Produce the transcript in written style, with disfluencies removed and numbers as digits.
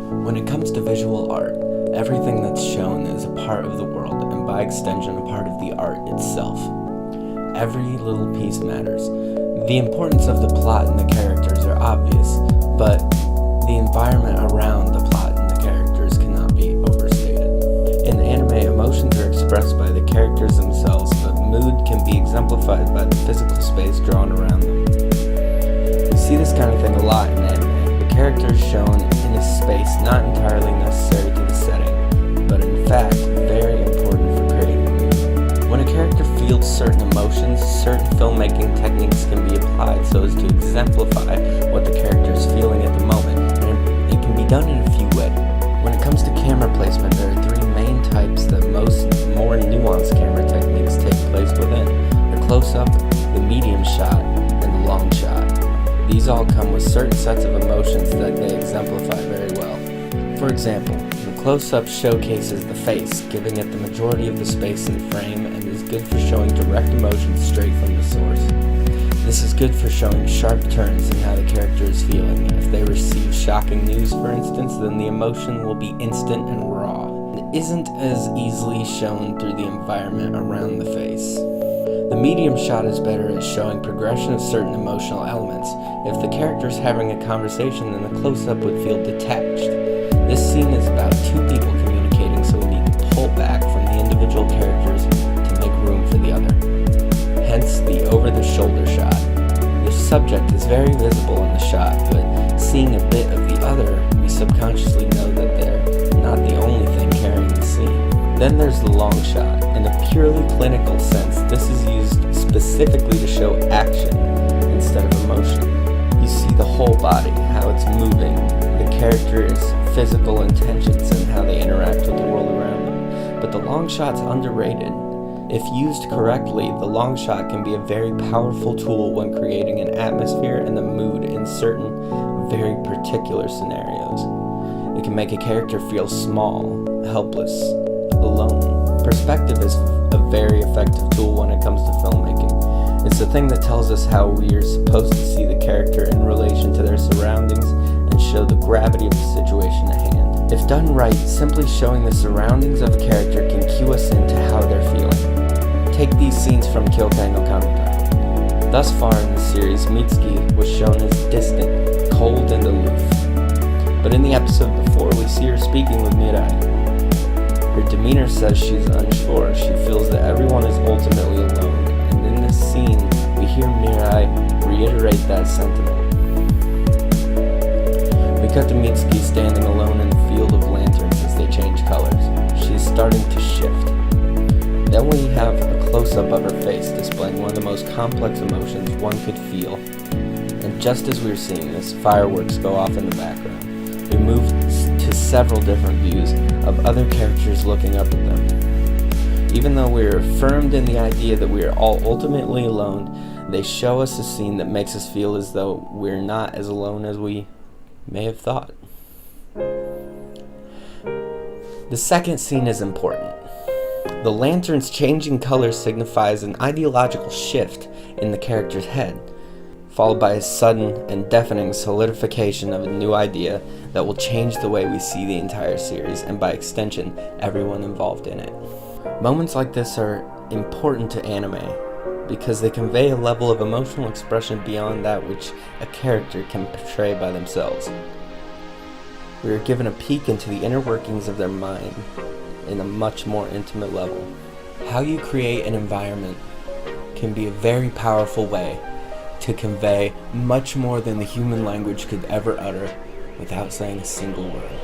When it comes to visual art, everything that's shown is a part of the world, and by extension, a part of the art itself. Every little piece matters. The importance of the plot and the characters are obvious, but the environment around the plot and the characters cannot be overstated. In anime, emotions are expressed by the characters themselves, but mood can be exemplified by the physical space drawn around them. We see this kind of thing a lot in anime. The character is shown in a space not entirely necessary to the setting, but in fact very important for creating mood. When a character feels certain emotions, certain filmmaking techniques can be applied so as to exemplify what the character is feeling at the moment, and it can be done in a few ways. When it comes to camera placement, there are three main types that most more nuanced camera techniques take place within: the close-up, the medium shot, and the long shot. These all come with certain sets of emotions that they exemplify very well. For example, the close-up showcases the face, giving it the majority of the space in the frame, and is good for showing direct emotions straight from the source. This is good for showing sharp turns in how the character is feeling. If they receive shocking news, for instance, then the emotion will be instant and raw. It isn't as easily shown through the environment around the face. The medium shot is better at showing progression of certain emotional elements. If the character is having a conversation, then the close-up would feel detached. This scene is about two people communicating, so we need to pull back from the individual characters to make room for the other. Hence the over-the-shoulder shot. The subject is very visible in the shot, but seeing a bit of the other, we subconsciously know that they're not the only thing carrying the scene. Then there's the long shot. In a purely clinical sense, this is used specifically to show action instead of emotion. You see the whole body, how it's moving, the character's physical intentions, and how they interact with the world around them. But the long shot's underrated. If used correctly, the long shot can be a very powerful tool when creating an atmosphere and the mood in certain, very particular scenarios. It can make a character feel small, helpless, alone. Perspective is a very effective tool when it comes to filmmaking. It's the thing that tells us how we are supposed to see the character in relation to their surroundings and show the gravity of the situation at hand. If done right, simply showing the surroundings of a character can cue us into how they're feeling. Take these scenes from Kyokai no Kanata. Thus far in the series, Mitsuki was shown as distant, cold, and aloof. But in the episode before, we see her speaking with Mirai. Her demeanor says she's unsure. She feels that everyone is ultimately alone, and in this scene, we hear Mirai reiterate that sentiment. We cut to Mitsuki standing alone in the field of lanterns as they change colors. She is starting to shift. Then we have a close-up of her face, displaying one of the most complex emotions one could feel. And just as we are seeing this, fireworks go off in the background. We move to several different views of other characters looking up at them. Even though we are affirmed in the idea that we are all ultimately alone, they show us a scene that makes us feel as though we're not as alone as we may have thought. The second scene is important. The lantern's changing color signifies an ideological shift in the character's head, followed by a sudden and deafening solidification of a new idea that will change the way we see the entire series, and by extension, everyone involved in it. Moments like this are important to anime because they convey a level of emotional expression beyond that which a character can portray by themselves. We are given a peek into the inner workings of their mind in a much more intimate level. How you create an environment can be a very powerful way to convey much more than the human language could ever utter without saying a single word.